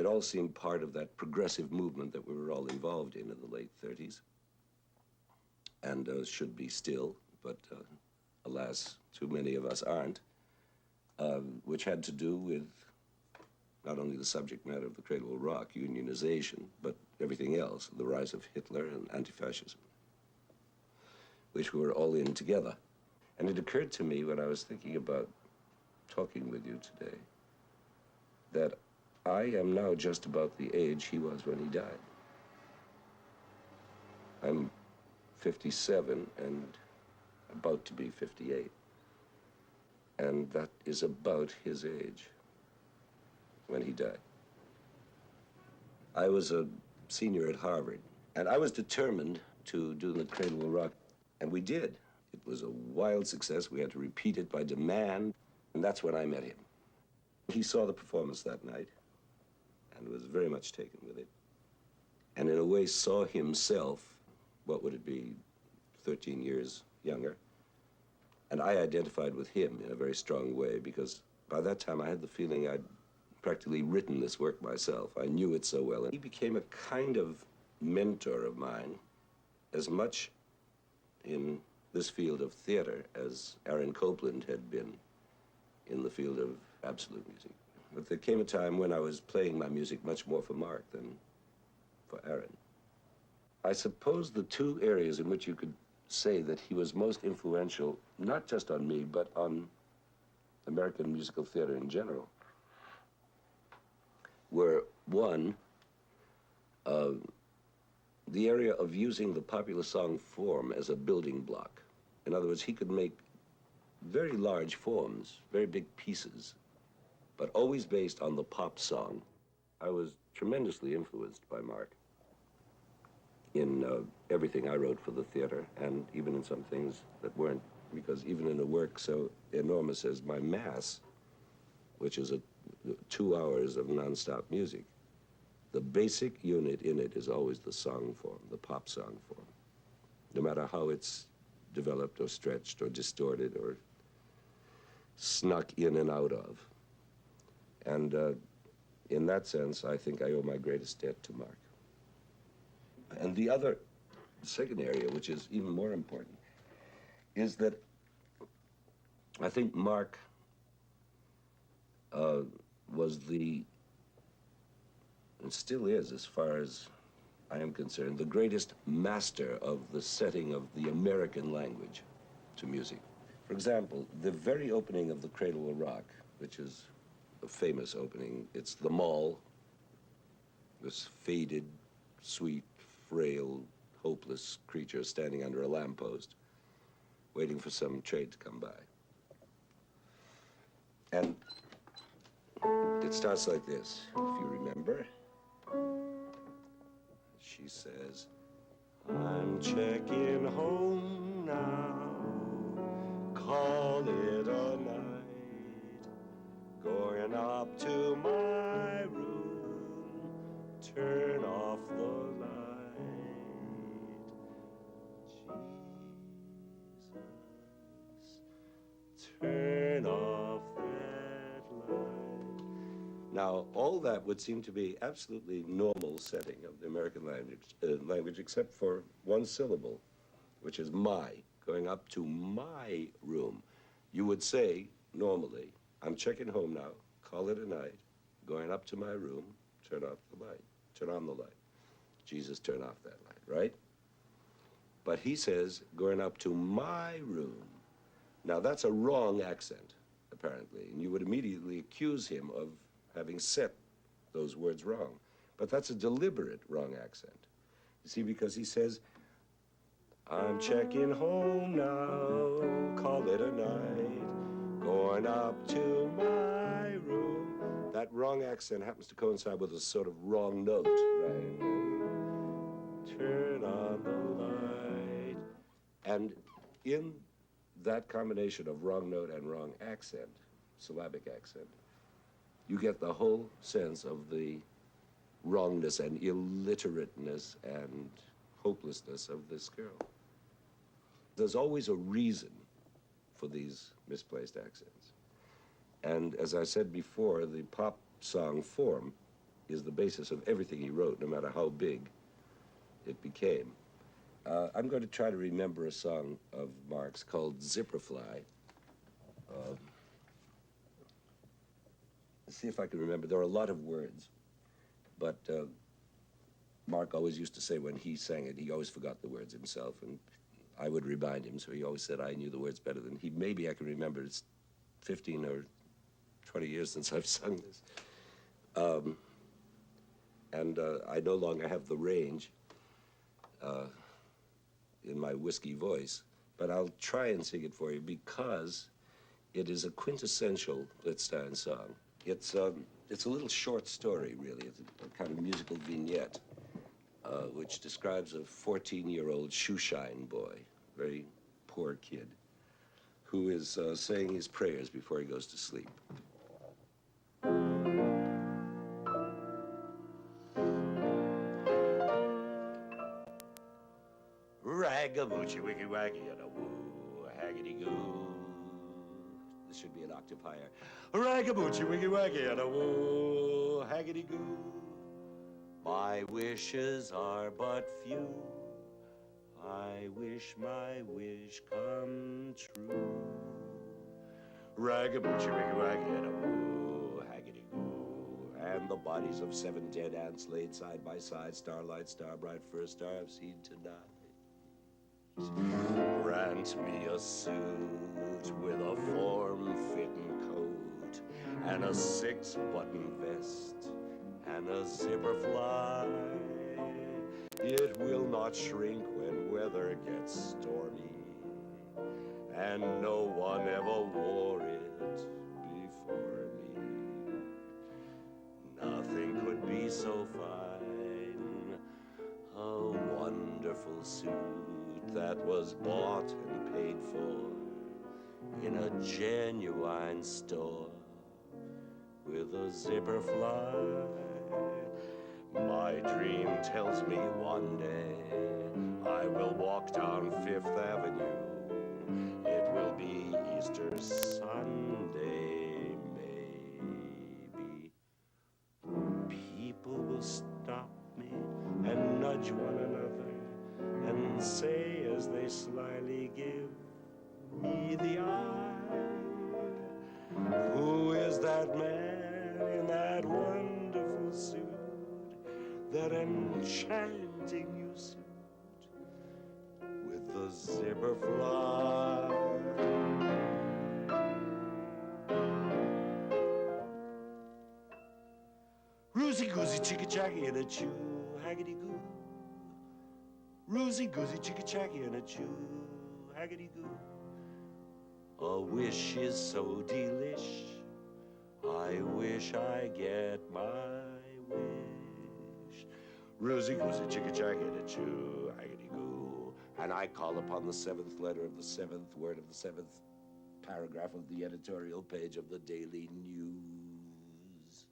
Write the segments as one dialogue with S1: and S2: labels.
S1: it all seemed part of that progressive movement that we were all involved in the late 30s, and should be still, but alas, too many of us aren't, which had to do with not only the subject matter of the Cradle Will Rock, unionization, but everything else, the rise of Hitler and anti-fascism, which we were all in together. And it occurred to me when I was thinking about talking with you today that I am now just about the age he was when he died. I'm 57 and about to be 58. And that is about his age when he died. I was a senior at Harvard, and I was determined to do the Cradle Will Rock, and we did. It was a wild success. We had to repeat it by demand, and that's when I met him. He saw the performance that night and was very much taken with it, and in a way saw himself, what would it be, 13 years younger, and I identified with him in a very strong way because by that time I had the feeling I'd practically written this work myself. I knew it so well, and he became a kind of mentor of mine, as much in this field of theater as Aaron Copland had been in the field of absolute music. But there came a time when I was playing my music much more for Marc than for Aaron. I suppose the two areas in which you could say that he was most influential, not just on me, but on American musical theater in general, were one, the area of using the popular song form as a building block. In other words, he could make very large forms, very big pieces, but always based on the pop song. I was tremendously influenced by Marc in everything I wrote for the theater, and even in some things that weren't, because even in a work so enormous as my Mass, which is 2 hours of nonstop music, the basic unit in it is always the song form, the pop song form, no matter how it's developed or stretched or distorted or snuck in and out of. And in that sense, I think I owe my greatest debt to Marc. And the other, second area, which is even more important, is that I think Marc was the, and still is, as far as I am concerned, the greatest master of the setting of the American language to music. For example, the very opening of the Cradle Will Rock, which is a famous opening, it's the Mall, this faded, sweet, frail, hopeless creature standing under a lamppost, waiting for some train to come by. And it starts like this, if you remember. She says, I'm checking home now, call it a night, going up to my room, turn off the light. Jesus, turn off that light. Now, all that would seem to be absolutely normal setting of the American language, except for one syllable, which is my, going up to my room. You would say, normally, I'm checking home now, call it a night, going up to my room, turn off the light, turn on the light. Jesus, turn off that light, right? But he says, going up to my room. Now, that's a wrong accent, apparently, and you would immediately accuse him of having set those words wrong. But that's a deliberate wrong accent. You see, because he says, I'm checking home now, call it a night, going up to my room. That wrong accent happens to coincide with a sort of wrong note, right? Turn on the light. And in that combination of wrong note and wrong accent, syllabic accent, you get the whole sense of the wrongness and illiterateness and hopelessness of this girl. There's always a reason for these misplaced accents. And as I said before, the pop song form is the basis of everything he wrote, no matter how big it became. I'm going to try to remember a song of Marc's called Zipperfly. Let's see if I can remember. There are a lot of words, but Marc always used to say when he sang it, he always forgot the words himself, and I would remind him, so he always said I knew the words better than he. Maybe I can remember. It's 15 or 20 years since I've sung this. I no longer have the range in my whiskey voice, but I'll try and sing it for you because it is a quintessential Blitzstein song. It's a little short story, really. It's a kind of musical vignette, which describes a 14-year-old shoeshine boy, very poor kid, who is saying his prayers before he goes to sleep. Ragamucci, wiggy waggy, and a woo, haggity goo. This should be an octave higher. Ragamucci, wiggy waggy, and a woo, haggity goo. My wishes are but few. I wish my wish come true. Ragamucci, wiggy waggy, and a woo, haggity goo. And the bodies of 7 dead ants laid side by side, starlight, starbright, first star I've seen tonight. Grant me a suit with a form-fitting coat and a 6-button vest and a zipper fly. It will not shrink when weather gets stormy, and no one ever wore it before me. Nothing could be so fine, a wonderful suit that was bought and paid for in a genuine store with a zipper fly. My dream tells me one day I will walk down 5th Avenue. It will be Easter Sunday, maybe. People will stop me and nudge one another and say as they slyly give me the eye, who is that man in that wonderful suit, that enchanting new suit with the zipper fly? Roosie-goosey, chicka-chacky, and a chew, haggity-goo. Roosie-goosey, chicka-chacky, and a chew, haggity-goo. A wish is so delish, I wish I get my wish. Roosie-goosey, chicka-chacky, and a chew, haggity-goo. And I call upon the 7th letter of the 7th word of the 7th paragraph of the editorial page of the Daily News.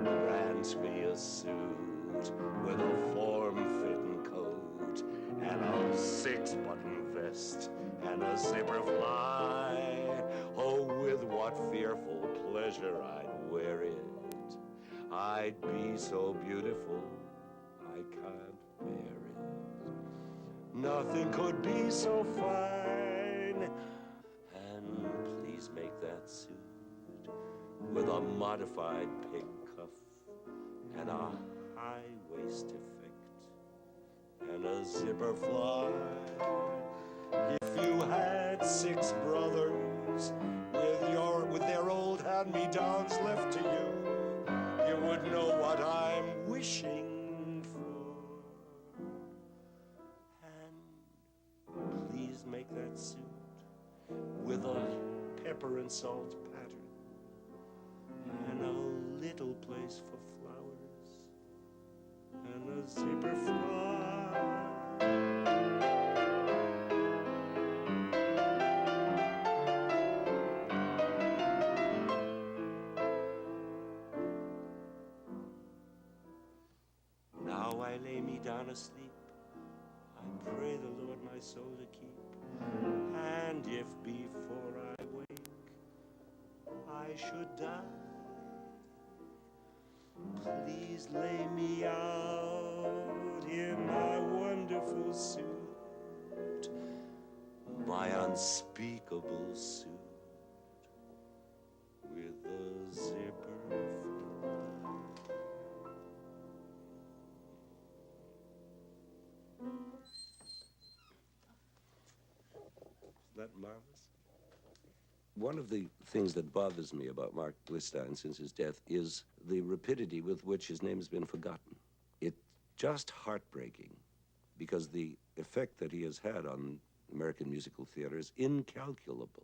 S1: Grant me a suit with a form-fitting coat and a 6-button vest and a zipper fly. Oh, with what fearful pleasure I'd wear it. I'd be so beautiful, I can't bear it. Nothing could be so fine. And please make that suit with a modified pig cuff and a high waist effect and a zipper fly. If you had 6 brothers with their old hand-me-downs left to you, you would know what I'm wishing for. And please make that suit with a pepper and salt pattern and a little place for flowers and a zipper fly. Now I lay me down asleep, I pray the Lord my soul to keep, and if before I wake I should die, Please lay me out in my wonderful suit, my unspeakable suit, with a zipper front. Isn't that marvelous? One of the things that bothers me about Marc Blitzstein since his death is the rapidity with which his name has been forgotten. It's just heartbreaking because the effect that he has had on American musical theater is incalculable.